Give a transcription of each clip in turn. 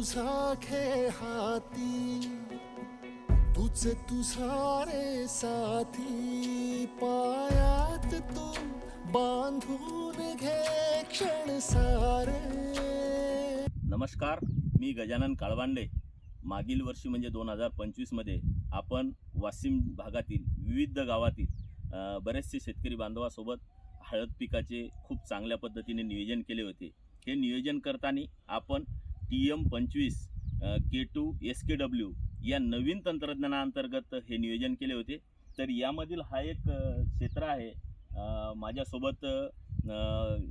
तुझा खेळ हाती, तुझे तुझारे साथी, पायात तू बांधून घे क्षण सारे. नमस्कार, मी गजानन काळबांडे. मागील वर्षी म्हणजे 2025मध्ये आपण वाशिम भागातील विविध गावातील बरेचसे शेतकरी बांधवासोबत हळद पिकाचे खूप चांगल्या पद्धतीने नियोजन केले होते. हे नियोजन करताना आपण TM25 K2 SKW या नवीन तंत्रज्ञानाअंतर्गत हे नियोजन केले होते. तर यामधील हा एक क्षेत्र आहे. माझ्यासोबत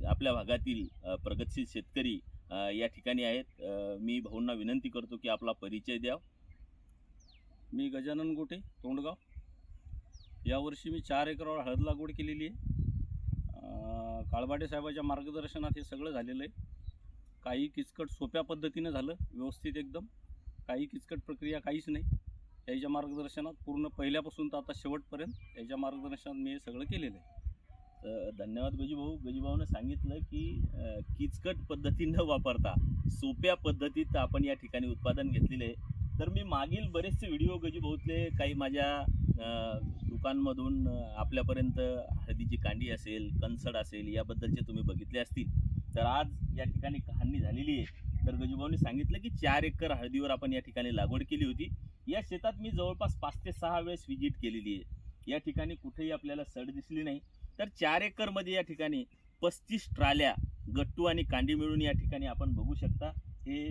आपल्या भागातील प्रगतशील शेतकरी या ठिकाणी आहेत. मी भाऊंना विनंती करतो की आपला परिचय द्या. मी गजानन गोटे, तोंडगाव. यावर्षी मी 4 एकरावर हळद लागवड केलेली आहे. काळबाटे साहेबाच्या मार्गदर्शनात हे सगळं झालेलं आहे. काही किचकट सोप्या पद्धतीनं झालं, व्यवस्थित एकदम. काही किचकट प्रक्रिया काहीच नाही. याच्या मार्गदर्शनात पूर्ण पहिल्यापासून तर आता शेवटपर्यंत याच्या मार्गदर्शनात मी हे सगळं केलेलं आहे. तर धन्यवाद गजूभाऊ. गजूभाऊनं सांगितलं की किचकट पद्धती न वापरता सोप्या पद्धतीत आपण या ठिकाणी उत्पादन घेतलेले आहे. तर मी मागील बरेचसे व्हिडिओ गजूभाऊतले काही माझ्या दुकानमधून आपल्यापर्यंत हळदीची कांडी असेल, कणसड असेल याबद्दलचे तुम्ही बघितले असतील. तर आज या ठिकाणी कहाणी झालेली आहे. तर गजूभाऊने सांगितलं की 4 एकर हळदीवर आपण या ठिकाणी लागवड केली होती. या शेतात मी जवळपास 5 ते 6 वेळेस व्हिजिट केलेली आहे. या ठिकाणी कुठेही आपल्याला सड दिसली नाही. तर 4 एकरमध्ये या ठिकाणी 35 ट्राल्या गट्टू आणि कांडी मिळून या ठिकाणी आपण बघू शकता हे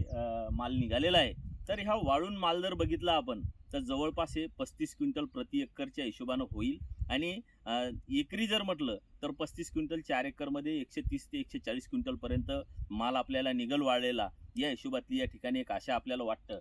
माल निघालेला आहे. तर ह्या वाळून माल जर बघितला आपण तर जवळपास हे 35 क्विंटल प्रति एकरच्या हिशोबानं होईल. आणि एकरी जर म्हटलं तर 35 क्विंटल 4 एकरमध्ये 130 ते 140 क्विंटलपर्यंत माल आपल्याला निघल वाळलेला. या हिशोबातली या ठिकाणी एक आशा आपल्याला वाटतं.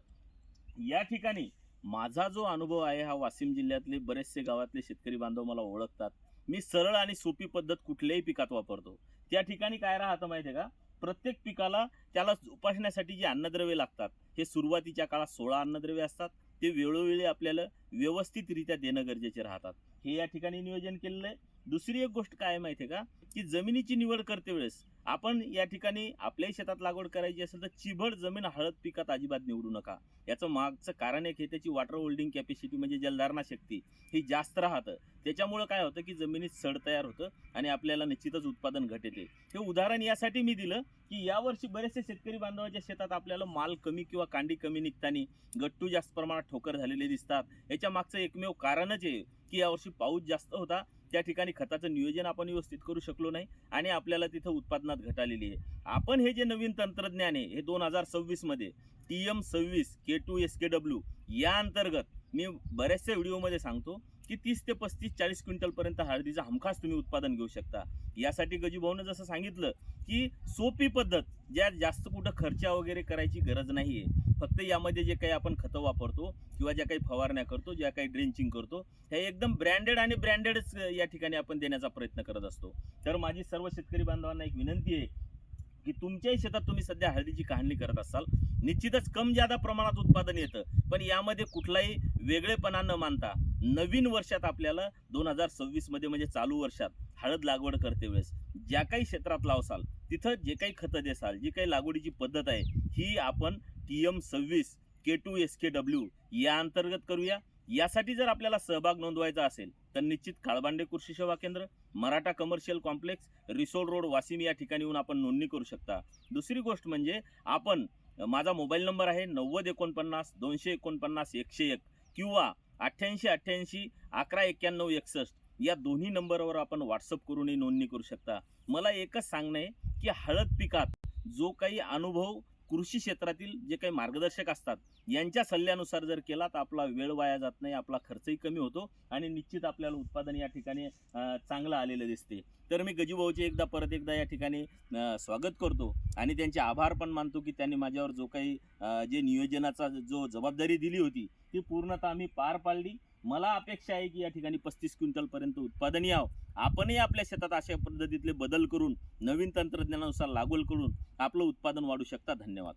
या ठिकाणी माझा जो अनुभव आहे हा वाशिम जिल्ह्यातले बरेचसे गावातले शेतकरी बांधव मला ओळखतात. मी सरळ आणि सोपी पद्धत कुठल्याही पिकात वापरतो. त्या ठिकाणी काय राहतं माहिती आहे का, प्रत्येक पिकाला त्याला जोपासण्यासाठी जी अन्नद्रव्ये लागतात हे सुरुवातीच्या काळात 16 अन्नद्रव्ये असतात. ते वेळोवेळी आपल्याला व्यवस्थितरित्या देणं गरजेचे राहतात. हे या ठिकाणी नियोजन केलेलं आहे. दुसरी एक गोष्ट काय आहे माहिती आहे का, की जमिनीची निवड करते वेळेस आपण या ठिकाणी आपल्याही शेतात लागवड करायची असेल तर चिभड जमीन हळद पिकात अजिबात निवडू नका. याचं मागचं कारण एक हे त्याची वॉटर होल्डिंग कॅपॅसिटी म्हणजे जलधारणा शक्ती ही जास्त राहतं. त्याच्यामुळं काय होतं की जमिनीत सड तयार होतं आणि आपल्याला निश्चितच उत्पादन घट येते. हे उदाहरण यासाठी मी दिलं की यावर्षी बरेचसे शेतकरी बांधवाच्या शेतात आपल्याला माल कमी किंवा कांडी कमी निघताना गट्टू जास्त प्रमाणात ठोकर झालेले दिसतात. याच्या मागचं एकमेव कारणच आहे की यावर्षी पाऊस जास्त होता. त्या ठिकाणी खताचं नियोजन आपण व्यवस्थित करू शकलो नाही आणि आपल्याला तिथं उत्पादनात घट आलेली आहे. आपण हे जे नवीन तंत्रज्ञान आहे हे 2026मध्ये TM26 K2 SKW या अंतर्गत मी बऱ्याचशा व्हिडिओमध्ये सांगतो की 30 ते 35-40 क्विंटलपर्यंत हळदीचं हमखास तुम्ही उत्पादन घेऊ शकता. यासाठी गजूभाऊनं जसं सांगितलं की सोपी पद्धत, ज्या जास्त कुठं खर्च वगैरे करायची गरज नाही आहे. फक्त यामध्ये जे काही आपण खतं वापरतो किंवा ज्या काही फवारण्या करतो, ज्या काही ड्रेंचिंग करतो हे एकदम ब्रँडेड आणि ब्रँडेडच या ठिकाणी आपण देण्याचा प्रयत्न करत असतो. तर माझी सर्व शेतकरी बांधवांना एक विनंती आहे की तुमच्याही शेतात तुम्ही सध्या हळदीची काढणी करत असाल, निश्चितच कम जादा प्रमाणात उत्पादन येतं. पण यामध्ये कुठलाही वेगळेपणा न मानता नवीन वर्षात आपल्याला 2026मध्ये म्हणजे चालू वर्षात हळद लागवड करते वेळेस ज्या काही क्षेत्रात लावसाल तिथं जे काही खतं देसाल, जी काही लागवडीची पद्धत आहे ही आपण TM26 K2 SKW या अंतर्गत करूया. यासाठी जर आपल्याला सहभाग नोंदवायचा असेल तर निश्चित काळबांडे कृषी सेवा केंद्र, Maratha commercial complex, Risod road, Washim या ठिकाणी येऊन आपण नोंदणी करू शकता. दुसरी गोष्ट म्हणजे आपण माझा मोबाईल नंबर आहे 9049 249 101 किंवा 8888 1191 61 या दोन्ही नंबरवर आपण व्हॉट्सअप करूनही नोंदणी करू शकता. मला एकच सांगणं आहे की हळद पिकात जो काही अनुभव कृषी क्षेत्रातील जे काही मार्गदर्शक असतात यांच्या सल्ल्यानुसार जर केला तर आपला वेळ वाया जात नाही, आपला खर्चही कमी होतो आणि निश्चित आपल्याला उत्पादन या ठिकाणी चांगलं आलेलं दिसते. तर मी गजूभाऊचे परत एकदा या ठिकाणी स्वागत करतो आणि त्यांचे आभार पण मानतो की त्यांनी माझ्यावर जो काही जे नियोजनाचा जो जबाबदारी दिली होती ती पूर्णतः आम्ही पार पाडली. मला अपेक्षा आहे की या ठिकाणी 35 क्विंटलपर्यंत उत्पादन यावं. आपणही आपल्या शेतात अशा पद्धतीतले बदल करून नवीन तंत्रज्ञानानुसार लागवड करून आपलं उत्पादन वाढू शकता. धन्यवाद.